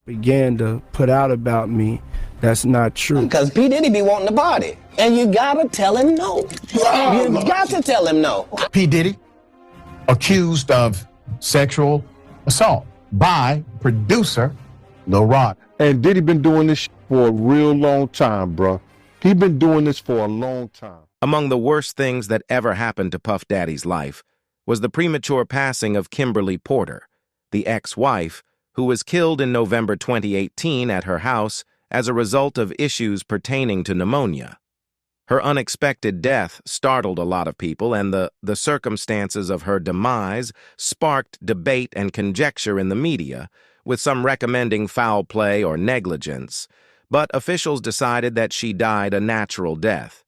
began to put out about me, that's not true. Because P. Diddy be wanting to party. And you gotta tell him no. You got to tell him no. P. Diddy accused of sexual assault by producer Lil Rod. And Diddy been doing this for a real long time, bro. He been doing this for a long time. Among the worst things that ever happened to Puff Daddy's life was the premature passing of Kimberly Porter, the ex-wife, who was killed in November 2018 at her house as a result of issues pertaining to pneumonia. Her unexpected death startled a lot of people, and the circumstances of her demise sparked debate and conjecture in the media, with some recommending foul play or negligence, but officials decided that she died a natural death,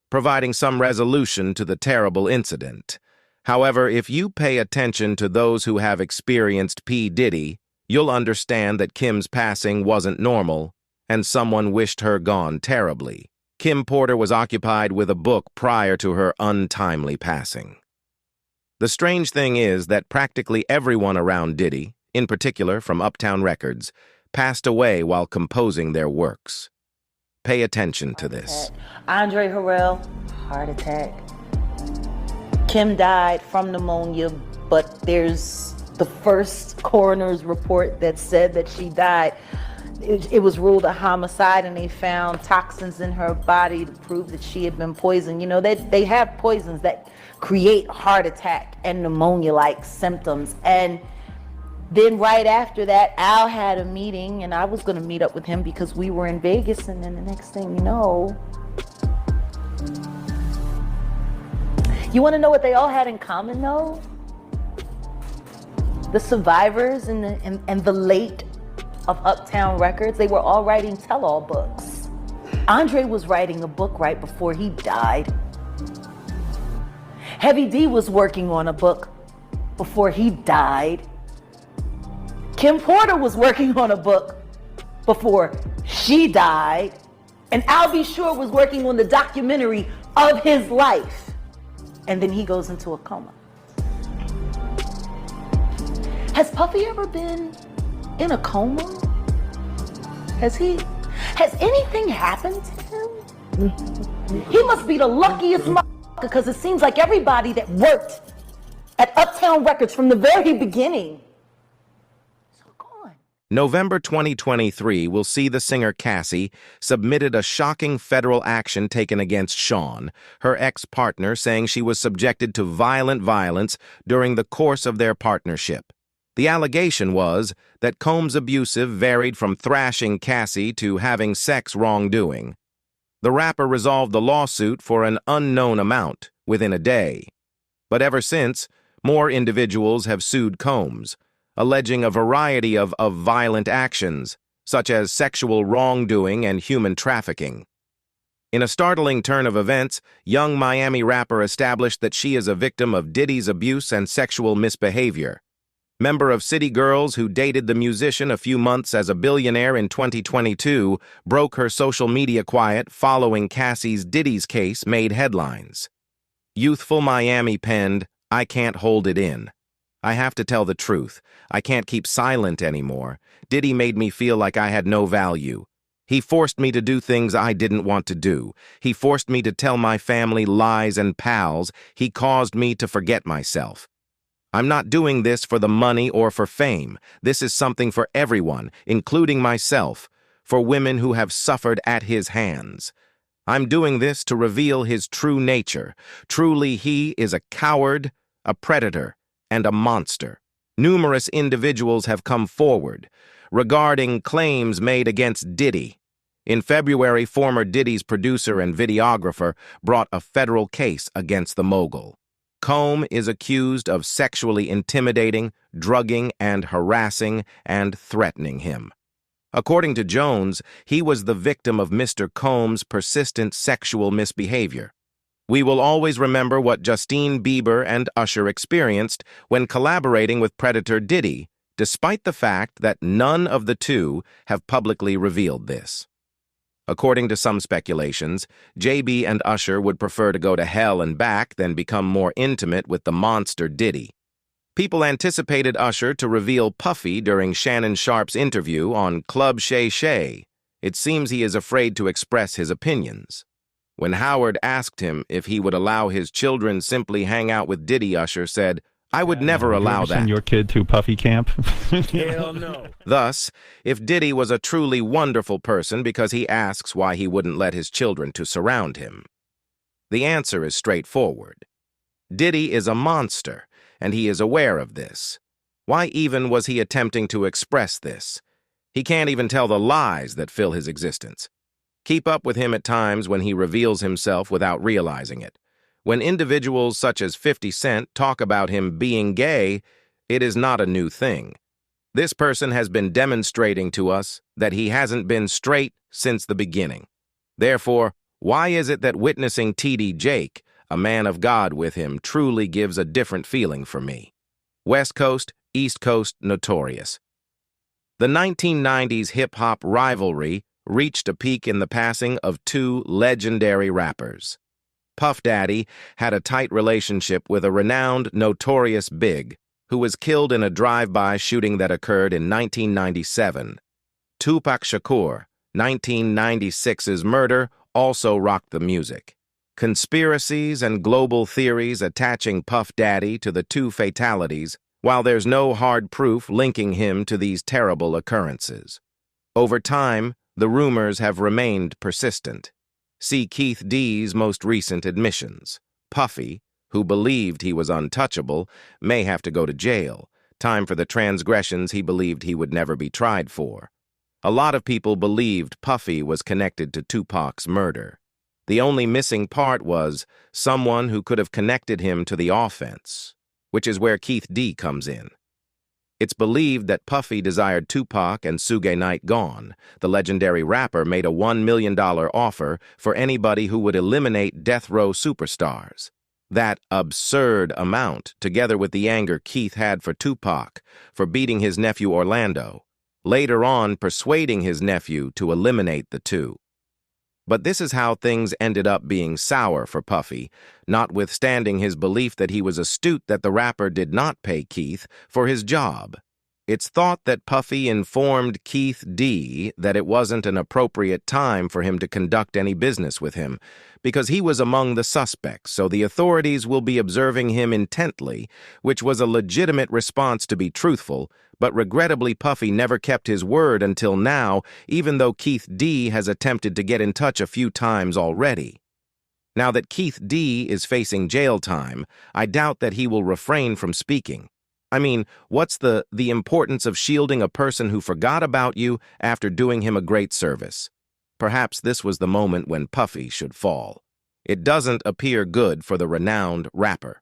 providing some resolution to the terrible incident. However, if you pay attention to those who have experienced P. Diddy, you'll understand that Kim's passing wasn't normal, and someone wished her gone terribly. Kim Porter was occupied with a book prior to her untimely passing. The strange thing is that practically everyone around Diddy, in particular from Uptown Records, passed away while composing their works. Pay attention to this. Andre Harrell, heart attack. Kim died from pneumonia, but there's the first coroner's report that said that she died. It was ruled a homicide, and they found toxins in her body to prove that she had been poisoned. You know, they have poisons that create heart attack and pneumonia-like symptoms. And then right after that, Al had a meeting, and I was going to meet up with him because we were in Vegas. And then the next thing you know, you want to know what they all had in common, though? The survivors and the late of Uptown Records, they were all writing tell-all books. Andre was writing a book right before he died. Heavy D was working on a book before he died. Kim Porter was working on a book before she died. And Al B. Sure was working on the documentary of his life. And then he goes into a coma. Has Puffy ever been in a coma? Has anything happened to him? He must be the luckiest motherfucker, because it seems like everybody that worked at Uptown Records from the very beginning is gone. November 2023 will see the singer Cassie submitted a shocking federal action taken against Sean, her ex-partner, saying she was subjected to violent violence during the course of their partnership. The allegation was that Combs' abusive varied from thrashing Cassie to having sex wrongdoing. The rapper resolved the lawsuit for an unknown amount within a day. But ever since, more individuals have sued Combs, alleging a variety of violent actions, such as sexual wrongdoing and human trafficking. In a startling turn of events, young Miami rapper established that she is a victim of Diddy's abuse and sexual misbehavior. Member of City Girls, who dated the musician a few months as a billionaire in 2022, broke her social media quiet following Cassie's Diddy's case made headlines. Youthful Miami penned, "I can't hold it in. I have to tell the truth. I can't keep silent anymore. Diddy made me feel like I had no value. He forced me to do things I didn't want to do. He forced me to tell my family lies and pals. He caused me to forget myself. I'm not doing this for the money or for fame. This is something for everyone, including myself, for women who have suffered at his hands. I'm doing this to reveal his true nature. Truly, he is a coward, a predator, and a monster." Numerous individuals have come forward regarding claims made against Diddy. In February, former Diddy's producer and videographer brought a federal case against the mogul. Combs is accused of sexually intimidating, drugging, and harassing and threatening him. According to Jones, he was the victim of Mr. Combs' persistent sexual misbehavior. We will always remember what Justin Bieber and Usher experienced when collaborating with Predator Diddy, despite the fact that none of the two have publicly revealed this. According to some speculations, JB and Usher would prefer to go to hell and back than become more intimate with the monster Diddy. People anticipated Usher to reveal Puffy during Shannon Sharpe's interview on Club Shay Shay. It seems he is afraid to express his opinions. When Howard asked him if he would allow his children simply hang out with Diddy, Usher said, "I would never allow that." Send your kid to Puffy camp? Hell no. Thus, if Diddy was a truly wonderful person because he asks why he wouldn't let his children to surround him, the answer is straightforward. Diddy is a monster, and he is aware of this. Why even was he attempting to express this? He can't even tell the lies that fill his existence. Keep up with him at times when he reveals himself without realizing it. When individuals such as 50 Cent talk about him being gay, it is not a new thing. This person has been demonstrating to us that he hasn't been straight since the beginning. Therefore, why is it that witnessing T.D. Jake, a man of God with him, truly gives a different feeling for me? West Coast, East Coast, notorious. The 1990s hip-hop rivalry reached a peak in the passing of two legendary rappers. Puff Daddy had a tight relationship with a renowned, notorious big who was killed in a drive-by shooting that occurred in 1997. Tupac Shakur, 1996's murder, also rocked the music. Conspiracies and global theories attaching Puff Daddy to the two fatalities, while there's no hard proof linking him to these terrible occurrences. Over time, the rumors have remained persistent. See Keith D's most recent admissions. Puffy, who believed he was untouchable, may have to go to jail. Time for the transgressions he believed he would never be tried for. A lot of people believed Puffy was connected to Tupac's murder. The only missing part was someone who could have connected him to the offense, which is where Keith D comes in. It's believed that Puffy desired Tupac and Suge Knight gone. The legendary rapper made a $1 million offer for anybody who would eliminate death row superstars. That absurd amount, together with the anger Keith had for Tupac for beating his nephew Orlando, later on persuading his nephew to eliminate the two. But this is how things ended up being sour for Puffy, notwithstanding his belief that he was astute that the rapper did not pay Keith for his job. It's thought that Puffy informed Keith D that it wasn't an appropriate time for him to conduct any business with him, because he was among the suspects, so the authorities will be observing him intently, which was a legitimate response to be truthful, but regrettably Puffy never kept his word until now, even though Keith D has attempted to get in touch a few times already. Now that Keith D is facing jail time, I doubt that he will refrain from speaking. I mean, what's the importance of shielding a person who forgot about you after doing him a great service? Perhaps this was the moment when Puffy should fall. It doesn't appear good for the renowned rapper.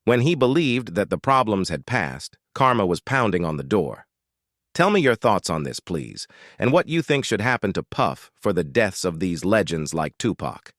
When he believed that the problems had passed, karma was pounding on the door. Tell me your thoughts on this, please, and what you think should happen to Puff for the deaths of these legends like Tupac.